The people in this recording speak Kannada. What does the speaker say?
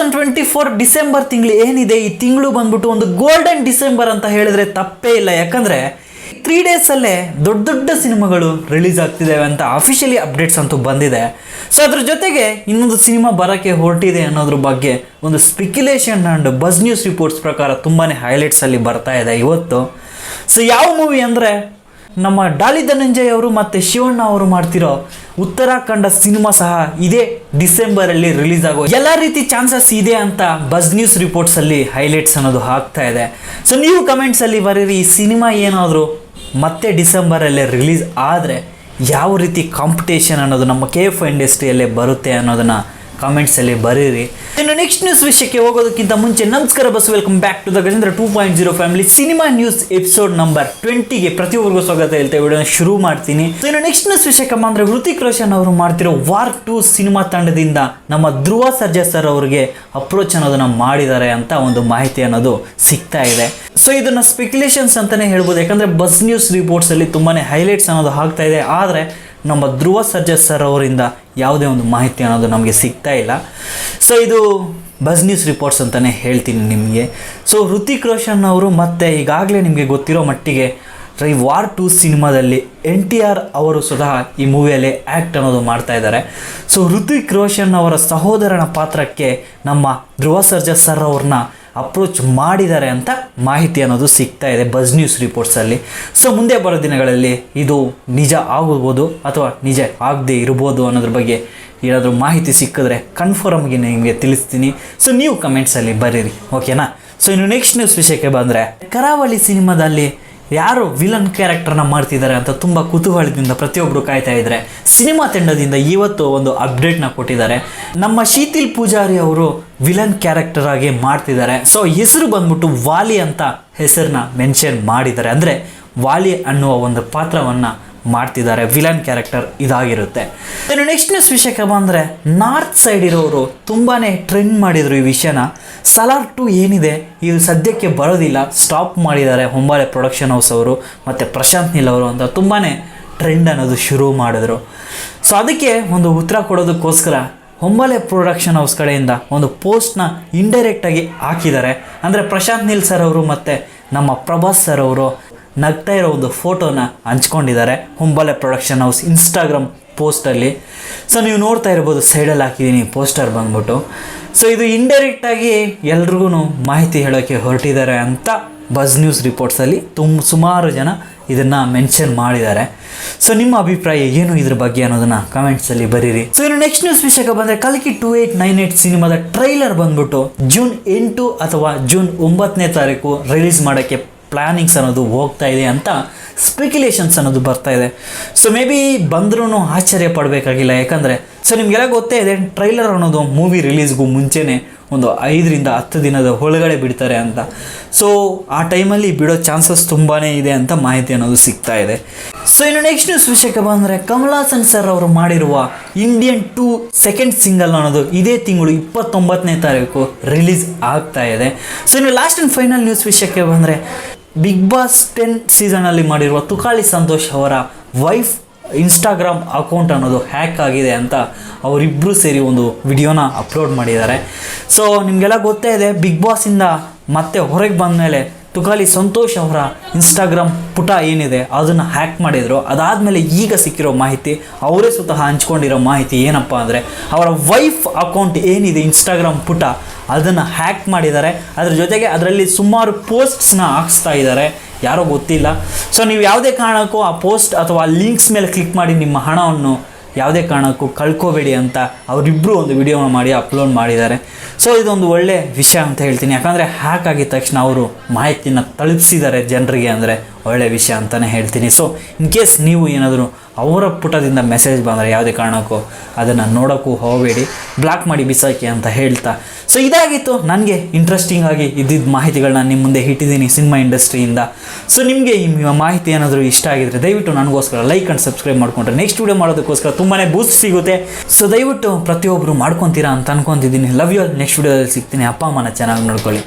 2024 ಡಿಸೆಂಬರ್ ತಿಂಗಳು ಏನಿದೆ, ಈ ತಿಂಗಳು ಬಂದ್ಬಿಟ್ಟು ಒಂದು ಗೋಲ್ಡನ್ ಡಿಸೆಂಬರ್ ಅಂತ ಹೇಳಿದ್ರೆ ತಪ್ಪೇ ಇಲ್ಲ. ಯಾಕಂದರೆ 3 ಡೇಸಲ್ಲೇ ದೊಡ್ಡ ದೊಡ್ಡ ಸಿನಿಮಾಗಳು ರಿಲೀಸ್ ಆಗ್ತಿದ್ದಾವೆ ಅಂತ ಅಫಿಷಿಯಲಿ ಅಪ್ಡೇಟ್ಸ್ ಅಂತೂ ಬಂದಿದೆ. ಸೊ ಅದ್ರ ಜೊತೆಗೆ ಇನ್ನೊಂದು ಸಿನಿಮಾ ಬರೋಕ್ಕೆ ಹೊರಟಿದೆ ಅನ್ನೋದ್ರ ಬಗ್ಗೆ ಒಂದು speculation and bus news reports ಪ್ರಕಾರ ತುಂಬಾ ಹೈಲೈಟ್ಸಲ್ಲಿ ಬರ್ತಾ ಇದೆ ಇವತ್ತು. ಸೊ ಯಾವ ಮೂವಿ ಅಂದರೆ ನಮ್ಮ ಡಾಲಿ ಧನಂಜಯ್ ಅವರು ಮತ್ತು ಶಿವಣ್ಣ ಅವರು ಮಾಡ್ತಿರೋ ಉತ್ತರಾಖಂಡ ಸಿನಿಮಾ ಸಹ ಇದೇ ಡಿಸೆಂಬರಲ್ಲಿ ರಿಲೀಸ್ ಆಗೋ ಎಲ್ಲ ರೀತಿ ಚಾನ್ಸಸ್ ಇದೆ ಅಂತ ಬಸ್ ನ್ಯೂಸ್ ರಿಪೋರ್ಟ್ಸಲ್ಲಿ ಹೈಲೈಟ್ಸ್ ಅನ್ನೋದು ಆಗ್ತಾ ಇದೆ. ಸೊ ನೀವು ಕಮೆಂಟ್ಸಲ್ಲಿ ಬರೀರಿ, ಈ ಸಿನಿಮಾ ಏನಾದರೂ ಮತ್ತೆ ಡಿಸೆಂಬರಲ್ಲೇ ರಿಲೀಸ್ ಆದರೆ ಯಾವ ರೀತಿ ಕಾಂಪಿಟೇಷನ್ ಅನ್ನೋದು ನಮ್ಮ KF ಇಂಡಸ್ಟ್ರಿಯಲ್ಲೇ ಬರುತ್ತೆ ಅನ್ನೋದನ್ನು ಕಾಮೆಂಟ್ಸಲ್ಲಿ ಬರೀರಿ. ಇನ್ನು ನೆಕ್ಸ್ಟ್ ನ್ಯೂಸ್ ವಿಷಯಕ್ಕೆ ಹೋಗೋದಕ್ಕಿಂತ ಮುಂಚೆ ನಮಸ್ಕಾರ ಬಸ್, welcome back to the Gajendra 2.0 family cinema news episode number 20ಗೆ ಪ್ರತಿಯೊಬ್ಬರಿಗೂ ಸ್ವಾಗತ ಹೇಳ್ತಾ ವಿಡಿಯೋನ ಶುರು ಮಾಡ್ತೀನಿ. ಇನ್ನು ನೆಕ್ಸ್ಟ್ ನ್ಯೂಸ್ ವಿಷಯಕ್ಕೆ ಬಂದರೆ ಹೃತಿಕ್ ರೋಷನ್ ಅವರು ಮಾಡ್ತಿರೋ ವಾರ್ 2 ಸಿನಿಮಾ ತಂಡದಿಂದ ನಮ್ಮ ಧ್ರುವ ಸರ್ಜಾ ಸರ್ ಅವರಿಗೆ ಅಪ್ರೋಚ್ ಅನ್ನೋದನ್ನ ಮಾಡಿದ್ದಾರೆ ಅಂತ ಒಂದು ಮಾಹಿತಿ ಅನ್ನೋದು ಸಿಗ್ತಾ ಇದೆ. ಸೊ ಇದನ್ನ ಸ್ಪೆಕ್ಯುಲೇಷನ್ಸ್ ಅಂತಾನೆ ಹೇಳ್ಬೋದು, ಯಾಕಂದರೆ ಬಸ್ ನ್ಯೂಸ್ ರಿಪೋರ್ಟ್ಸಲ್ಲಿ ತುಂಬಾ ಹೈಲೈಟ್ಸ್ ಅನ್ನೋದು ಆಗ್ತಾ ಇದೆ. ಆದರೆ ನಮ್ಮ ಧ್ರುವ ಸರ್ಜಾ ಸರ್ ಅವರಿಂದ ಯಾವುದೇ ಒಂದು ಮಾಹಿತಿ ಅನ್ನೋದು ನಮಗೆ ಸಿಗ್ತಾ ಇಲ್ಲ. ಸೊ ಇದು ಬಸ್ ನ್ಯೂಸ್ ರಿಪೋರ್ಟ್ಸ್ ಅಂತಲೇ ಹೇಳ್ತೀನಿ ನಿಮಗೆ. ಸೊ ಹೃತಿಕ್ ರೋಷನ್ ಅವರು ಮತ್ತೆ ಈಗಾಗಲೇ ನಿಮಗೆ ಗೊತ್ತಿರೋ ಮಟ್ಟಿಗೆ ಈ ವಾರ್ 2 ಸಿನಿಮಾದಲ್ಲಿ NTR ಅವರು ಸ್ವತಃ ಈ ಮೂವಿಯಲ್ಲಿ ಆ್ಯಕ್ಟ್ ಅನ್ನೋದು ಮಾಡ್ತಾ ಇದ್ದಾರೆ. ಸೊ ಹೃತಿಕ್ ರೋಷನ್ ಅವರ ಸಹೋದರನ ಪಾತ್ರಕ್ಕೆ ನಮ್ಮ ಧ್ರುವ ಸರ್ಜಾ ಸರ್ ಅವ್ರನ್ನ ಅಪ್ರೋಚ್ ಮಾಡಿದ್ದಾರೆ ಅಂತ ಮಾಹಿತಿ ಅನ್ನೋದು ಸಿಗ್ತಾ ಇದೆ ಬಸ್ ನ್ಯೂಸ್ ರಿಪೋರ್ಟ್ಸಲ್ಲಿ. ಸೊ ಮುಂದೆ ಬರೋ ದಿನಗಳಲ್ಲಿ ಇದು ನಿಜ ಆಗ್ಬೋದು ಅಥವಾ ನಿಜ ಆಗದೆ ಇರ್ಬೋದು ಅನ್ನೋದ್ರ ಬಗ್ಗೆ ಏನಾದರೂ ಮಾಹಿತಿ ಸಿಕ್ಕಿದ್ರೆ ಕನ್ಫರ್ಮ್ಗೆ ನಿಮಗೆ ತಿಳಿಸ್ತೀನಿ. ಸೊ ನೀವು ಕಮೆಂಟ್ಸಲ್ಲಿ ಬರೀರಿ, ಓಕೆನಾ. ಸೊ ಇನ್ನು ನೆಕ್ಸ್ಟ್ ನ್ಯೂಸ್ ವಿಷಯಕ್ಕೆ ಬಂದರೆ ಕರಾವಳಿ ಸಿನಿಮಾದಲ್ಲಿ ಯಾರು ವಿಲನ್ ಕ್ಯಾರೆಕ್ಟರ್ನ ಮಾಡ್ತಿದ್ದಾರೆ ಅಂತ ತುಂಬ ಕುತೂಹಲದಿಂದ ಪ್ರತಿಯೊಬ್ಬರು ಕಾಯ್ತಾ ಇದ್ದಾರೆ. ಸಿನಿಮಾ ತಂಡದಿಂದ ಇವತ್ತು ಒಂದು ಅಪ್ಡೇಟ್ನ ಕೊಟ್ಟಿದ್ದಾರೆ. ನಮ್ಮ ಶೀತಿಲ್ ಪೂಜಾರಿ ಅವರು ವಿಲನ್ ಕ್ಯಾರೆಕ್ಟರ್ ಆಗಿ ಮಾಡ್ತಿದ್ದಾರೆ. ಸೊ ಹೆಸರು ಬಂದ್ಬಿಟ್ಟು ವಾಲಿ ಅಂತ ಹೆಸರನ್ನ ಮೆನ್ಷನ್ ಮಾಡಿದ್ದಾರೆ. ಅಂದರೆ ವಾಲಿ ಅನ್ನುವ ಒಂದು ಪಾತ್ರವನ್ನು ಮಾಡ್ತಿದ್ದಾರೆ, ವಿಲನ್ ಕ್ಯಾರೆಕ್ಟರ್ ಇದಾಗಿರುತ್ತೆ. ಇನ್ನು ನೆಕ್ಸ್ಟ್ ನ್ಯೂಸ್ ವಿಷಯಕ್ಕೆ ಬಂದರೆ ನಾರ್ತ್ ಸೈಡ್ ಇರೋರು ತುಂಬಾ ಟ್ರೆಂಡ್ ಮಾಡಿದರು ಈ ವಿಷಯನ. ಸಲಾರ್ 2 ಏನಿದೆ ಇದು ಸದ್ಯಕ್ಕೆ ಬರೋದಿಲ್ಲ, ಸ್ಟಾಪ್ ಮಾಡಿದ್ದಾರೆ ಹೊಂಬಾಳೆ ಪ್ರೊಡಕ್ಷನ್ ಹೌಸ್ ಅವರು ಮತ್ತು ಪ್ರಶಾಂತ್ ನೀಲ್ ಅವರು ಅಂತ ತುಂಬಾ ಟ್ರೆಂಡ್ ಅನ್ನೋದು ಶುರು ಮಾಡಿದ್ರು. ಸೊ ಅದಕ್ಕೆ ಒಂದು ಉತ್ತರ ಕೊಡೋದಕ್ಕೋಸ್ಕರ ಹೊಂಬಾಳೆ ಪ್ರೊಡಕ್ಷನ್ ಹೌಸ್ ಕಡೆಯಿಂದ ಒಂದು ಪೋಸ್ಟ್ನ ಇಂಡೈರೆಕ್ಟಾಗಿ ಹಾಕಿದ್ದಾರೆ. ಅಂದರೆ ಪ್ರಶಾಂತ್ ನೀಲ್ ಸರ್ ಅವರು ಮತ್ತು ನಮ್ಮ ಪ್ರಭಾಸ್ ಸರ್ ಅವರು ನಗ್ತಾ ಇರೋ ಒಂದು ಫೋಟೋನ ಹಂಚ್ಕೊಂಡಿದ್ದಾರೆ ಹೊಂಬಾಳೆ ಪ್ರೊಡಕ್ಷನ್ ಹೌಸ್ ಇನ್ಸ್ಟಾಗ್ರಾಮ್ ಪೋಸ್ಟಲ್ಲಿ. ಸೊ ನೀವು ನೋಡ್ತಾ ಇರ್ಬೋದು, ಸೈಡಲ್ಲಿ ಹಾಕಿದ್ದೀನಿ ಪೋಸ್ಟರ್ ಬಂದ್ಬಿಟ್ಟು. ಸೊ ಇದು ಇಂಡೈರೆಕ್ಟಾಗಿ ಎಲ್ರಿಗೂ ಮಾಹಿತಿ ಹೇಳೋಕ್ಕೆ ಹೊರಟಿದ್ದಾರೆ ಅಂತ ಬಸ್ ನ್ಯೂಸ್ ರಿಪೋರ್ಟ್ಸಲ್ಲಿ ಸುಮಾರು ಜನ ಇದನ್ನು ಮೆನ್ಷನ್ ಮಾಡಿದ್ದಾರೆ. ಸೊ ನಿಮ್ಮ ಅಭಿಪ್ರಾಯ ಏನು ಇದ್ರ ಬಗ್ಗೆ ಅನ್ನೋದನ್ನು ಕಮೆಂಟ್ಸಲ್ಲಿ ಬರೀರಿ. ಸೊ ಇನ್ನು ನೆಕ್ಸ್ಟ್ ನ್ಯೂಸ್ ವಿಷಯಕ್ಕೆ ಬಂದರೆ ಕಲ್ಕಿ 2898 ಸಿನಿಮಾದ ಟ್ರೈಲರ್ ಬಂದ್ಬಿಟ್ಟು ಜೂನ್ 8 ಅಥವಾ ಜೂನ್ 9ನೇ ತಾರೀಕು ರಿಲೀಸ್ ಮಾಡೋಕ್ಕೆ ಪ್ಲ್ಯಾನಿಂಗ್ಸ್ ಅನ್ನೋದು ಹೋಗ್ತಾ ಇದೆ ಅಂತ ಸ್ಪೆಕ್ಯುಲೇಷನ್ಸ್ ಅನ್ನೋದು ಬರ್ತಾ ಇದೆ. ಸೊ ಮೇ ಬಿ ಬಂದ್ರೂ ಆಶ್ಚರ್ಯ ಪಡಬೇಕಾಗಿಲ್ಲ, ಯಾಕಂದರೆ ಸೊ ನಿಮಗೆಲ್ಲ ಗೊತ್ತೇ ಇದೆ ಟ್ರೈಲರ್ ಅನ್ನೋದು ಮೂವಿ ರಿಲೀಸ್ಗೂ ಮುಂಚೆನೇ ಒಂದು 5 ರಿಂದ 10 ದಿನದ ಒಳಗಡೆ ಬಿಡ್ತಾರೆ ಅಂತ. ಸೊ ಆ ಟೈಮಲ್ಲಿ ಬಿಡೋ ಚಾನ್ಸಸ್ ತುಂಬಾ ಇದೆ ಅಂತ ಮಾಹಿತಿ ಅನ್ನೋದು ಸಿಗ್ತಾ ಇದೆ. ಸೊ ಇನ್ನು ನೆಕ್ಸ್ಟ್ ನ್ಯೂಸ್ ವಿಷಯಕ್ಕೆ ಬಂದರೆ ಕಮಲ್ ಹಾಸನ್ ಸರ್ ಅವರು ಮಾಡಿರುವ ಇಂಡಿಯನ್ 2 ಸೆಕೆಂಡ್ ಸಿಂಗಲ್ ಅನ್ನೋದು ಇದೇ ತಿಂಗಳು 29ನೇ ತಾರೀಕು ರಿಲೀಸ್ ಆಗ್ತಾ ಇದೆ. ಸೊ ಇನ್ನು ಲಾಸ್ಟ್ ಆ್ಯಂಡ್ ಫೈನಲ್ ನ್ಯೂಸ್ ವಿಷಯಕ್ಕೆ ಬಂದರೆ ಬಿಗ್ ಬಾಸ್ 10 ಸೀಸನಲ್ಲಿ ಮಾಡಿರುವ ತುಕಾಲಿ ಸಂತೋಷ್ ಅವರ ವೈಫ್ ಇನ್ಸ್ಟಾಗ್ರಾಮ್ ಅಕೌಂಟ್ ಅನ್ನೋದು ಹ್ಯಾಕ್ ಆಗಿದೆ ಅಂತ ಅವರಿಬ್ಬರು ಸೇರಿ ಒಂದು ವಿಡಿಯೋನ ಅಪ್ಲೋಡ್ ಮಾಡಿದ್ದಾರೆ. ಸೊ ನಿಮಗೆಲ್ಲ ಗೊತ್ತೇ ಇದೆ, ಬಿಗ್ ಬಾಸಿಂದ ಮತ್ತೆ ಹೊರಗೆ ಬಂದ ಮೇಲೆ ತುಕಾಲಿ ಸಂತೋಷ್ ಅವರ ಇನ್ಸ್ಟಾಗ್ರಾಮ್ ಪುಟ ಏನಿದೆ ಅದನ್ನು ಹ್ಯಾಕ್ ಮಾಡಿದರು. ಅದಾದಮೇಲೆ ಈಗ ಸಿಕ್ಕಿರೋ ಮಾಹಿತಿ, ಅವರೇ ಸ್ವತಃ ಹಂಚ್ಕೊಂಡಿರೋ ಮಾಹಿತಿ ಏನಪ್ಪ ಅಂದರೆ ಅವರ ವೈಫ್ ಅಕೌಂಟ್ ಏನಿದೆ ಇನ್ಸ್ಟಾಗ್ರಾಮ್ ಪುಟ ಅದನ್ನು ಹ್ಯಾಕ್ ಮಾಡಿದ್ದಾರೆ. ಅದ್ರ ಜೊತೆಗೆ ಅದರಲ್ಲಿ ಸುಮಾರು ಪೋಸ್ಟ್ಸ್ನ ಹಾಕ್ಸ್ತಾ ಇದ್ದಾರೆ, ಯಾರೋ ಗೊತ್ತಿಲ್ಲ. ಸೊ ನೀವು ಯಾವುದೇ ಕಾರಣಕ್ಕೂ ಆ ಪೋಸ್ಟ್ ಅಥವಾ ಲಿಂಕ್ಸ್ ಮೇಲೆ ಕ್ಲಿಕ್ ಮಾಡಿ ನಿಮ್ಮ ಹಣವನ್ನು ಯಾವುದೇ ಕಾರಣಕ್ಕೂ ಕಳ್ಕೋಬೇಡಿ ಅಂತ ಅವರಿಬ್ಬರು ಒಂದು ವಿಡಿಯೋನ ಮಾಡಿ ಅಪ್ಲೋಡ್ ಮಾಡಿದ್ದಾರೆ. ಸೊ ಇದೊಂದು ಒಳ್ಳೆ ವಿಷಯ ಅಂತ ಹೇಳ್ತೀನಿ, ಯಾಕಂದರೆ ಹ್ಯಾಕ್ ಆಗಿದ ತಕ್ಷಣ ಅವರು ಮಾಹಿತಿನ ತಲುಪಿಸಿದ್ದಾರೆ ಜನರಿಗೆ, ಅಂದರೆ ಒಳ್ಳೆ ವಿಷಯ ಅಂತಲೇ ಹೇಳ್ತೀನಿ. ಸೊ ಇನ್ ಕೇಸ್ ನೀವು ಏನಾದರೂ ಅವರ ಪುಟದಿಂದ ಮೆಸೇಜ್ ಬಂದರೆ ಯಾವುದೇ ಕಾರಣಕ್ಕೂ ಅದನ್ನು ನೋಡೋಕ್ಕೂ ಹೋಗಬೇಡಿ, ಬ್ಲಾಕ್ ಮಾಡಿ ಬಿಸಾಕಿ ಅಂತ ಹೇಳ್ತಾ. ಸೊ ಇದಾಗಿತ್ತು ನನಗೆ ಇಂಟ್ರೆಸ್ಟಿಂಗ್ ಆಗಿ ಇದ್ದಿದ್ದ ಮಾಹಿತಿಗಳನ್ನ ನಿಮ್ಮ ಮುಂದೆ ಇಟ್ಟಿದ್ದೀನಿ ಸಿನಿಮಾ ಇಂಡಸ್ಟ್ರಿಯಿಂದ. ಸೊ ನಿಮಗೆ ಈ ಮಾಹಿತಿ ಏನಾದರೂ ಇಷ್ಟ ಆಗಿದ್ರೆ ದಯವಿಟ್ಟು ನನಗೋಸ್ಕರ ಲೈಕ್ ಆ್ಯಂಡ್ ಸಬ್ಸ್ಕ್ರೈಬ್ ಮಾಡಿಕೊಂಡ್ರೆ ನೆಕ್ಸ್ಟ್ ವೀಡಿಯೋ ಮಾಡೋದಕ್ಕೋಸ್ಕರ ತುಂಬಾ ಬೂಸ್ಟ್ ಸಿಗುತ್ತೆ. ಸೊ ದಯವಿಟ್ಟು ಪ್ರತಿಯೊಬ್ಬರು ಮಾಡ್ಕೊತೀರಾ ಅಂತ ಅನ್ಕೊತಿದ್ದೀನಿ. Love you all. ನೆಕ್ಸ್ಟ್ ವೀಡಿಯೋದಲ್ಲಿ ಸಿಗ್ತೀನಿ. ಅಪ್ಪ ಅಮ್ಮನ ಚೆನ್ನಾಗಿ ನೋಡ್ಕೊಳ್ಳಿ.